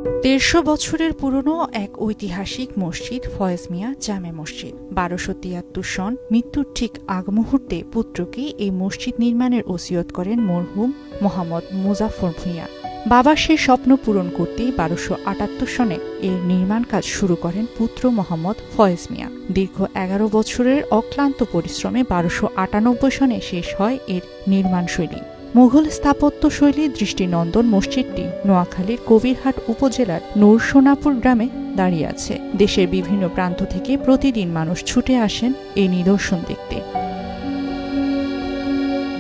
১৫০ বছরের পুরনো এক ঐতিহাসিক মসজিদ ফয়েজ মিয়া জামে মসজিদ। ১২৭৩ সন মৃত্যুর ঠিক আগ মুহূর্তে পুত্রকে এই মসজিদ নির্মাণের ওসিয়ত করেন মরহুম মোহাম্মদ মুজাফফর ভূঁইয়া। বাবার সেই স্বপ্ন পূরণ করতেই ১২৭৮ সনে এর নির্মাণ কাজ শুরু করেন পুত্র মোহাম্মদ ফয়েজ মিয়া। দীর্ঘ ১১ বছরের অক্লান্ত পরিশ্রমে ১২৯৮ সনে শেষ হয় এর নির্মাণশৈলী। মুঘল স্থাপত্য শৈলীর দৃষ্টিনন্দন মসজিদটি নোয়াখালীর কবিরহাট উপজেলার নূরসোনাপুর গ্রামে দাঁড়িয়ে আছে। দেশের বিভিন্ন প্রান্ত থেকে প্রতিদিন মানুষ ছুটে আসেন এই নিদর্শন দেখতে।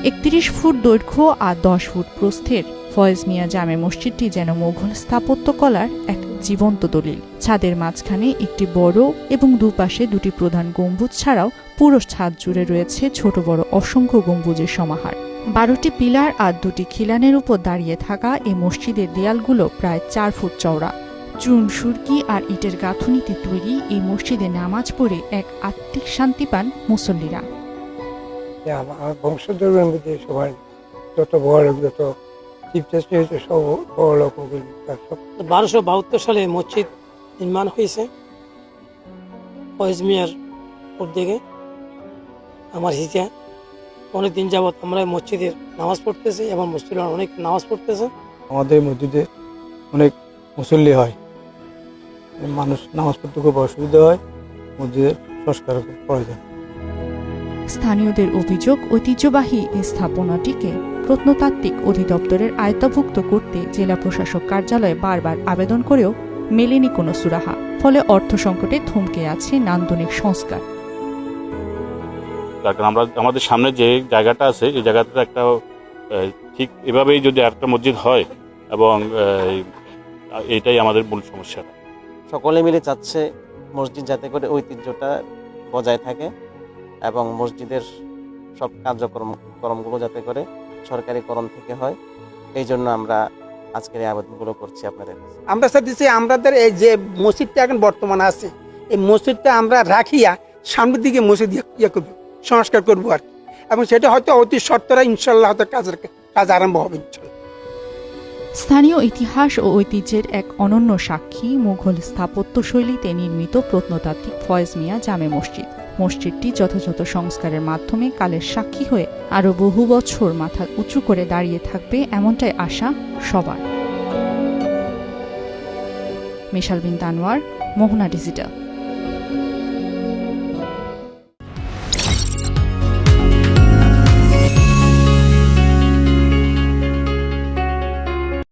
৩১ ফুট দৈর্ঘ্য আর ১০ ফুট প্রস্থের ফয়েজ মিয়া জামে মসজিদটি যেন মুঘল স্থাপত্য কলার এক জীবন্ত দলিল। ছাদের মাঝখানে একটি বড় এবং দুপাশে দুটি প্রধান গম্বুজ ছাড়াও পুরো ছাদ জুড়ে রয়েছে ছোট বড় অসংখ্য গম্বুজের সমাহার। ১২টি পিলার আর ২টি খিলানের উপর দাঁড়িয়ে থাকা এই মসজিদের দেয়ালগুলো প্রায় ৪ ফুট চওড়া। চুন, সুরকি আর ইটের গাঁথুনিতে তৈরি এই মসজিদে নামাজ পড়ে এক আত্মিক শান্তি পান মুসল্লিরা। আমার বংশধরের মধ্যে সবাই যত বড় লোক, যত চিফ জাস্টিস হয়েছে, সব বড় লোক। ১২৭২ সালে মসজিদ নির্মাণ হয়েছে ফয়েজ মিয়ার উদ্যোগে। আমার হিসা অনেকদিন যাবৎ আমরা মসজিদের নামাজ পড়তেছি এবং মুসল্লিরা অনেক নামাজ পড়তেছে। আমাদের মসজিদে অনেক মুসল্লি হয়, মানুষ নামাজ পড়তে খুব অসুবিধা হয়, মসজিদের সংস্কার খুব প্রয়োজন। স্থানীয়দের অভিযোগ, ঐতিহ্যবাহী এই স্থাপনাটিকে প্রত্নতাত্ত্বিক অধিদপ্তরের আয়ত্তভুক্ত করতে জেলা প্রশাসক কার্যালয়ে বারবার আবেদন করেও মেলেনি কোনো সুরাহা। ফলে অর্থ সংকটে থমকে আছে নান্দনিক সংস্কার। তার কারণ আমরা আমাদের সামনে যে জায়গাটা আছে এই জায়গাটা একটা ঠিক এভাবেই যদি একটা মসজিদ হয়, এবং এটাই আমাদের মূল সমস্যা। সকলে মিলে চাচ্ছে মসজিদ যাতে করে ঐতিহ্যটা বজায় থাকে এবং মসজিদের সব কার্যক্রমগুলো যাতে করে সরকারিকরণ থেকে হয়। এই জন্য আমরা আজকের এই আবেদনগুলো করছি আপনাদের কাছে। আমরা চাইতেছি আমাদের এই যে মসজিদটা এখন বর্তমানে আছে, এই মসজিদটা আমরা রাখিয়া সামনের দিকে মসজিদ করবো, সংস্কার করবো আর কি। এবং সেটা হয়তো অতি সত্তরা ইনশাল্লাহ হয়তো কাজ আরম্ভ হবে ইনশাল্লাহ। স্থানীয় ইতিহাস ও ঐতিহ্যের এক অনন্য সাক্ষী মুঘল স্থাপত্য শৈলীতে নির্মিত প্রত্নতাত্ত্বিক ফয়েজ মিয়া জামে মসজিদ। মসজিদটি যথাযথ সংস্কারের মাধ্যমে কালের সাক্ষী হয়ে আরও বহু বছর মাথা উঁচু করে দাঁড়িয়ে থাকবে, এমনটাই আশা সবার। মিশাল বিন তানওয়ার, মোহনা ডিজিটাল।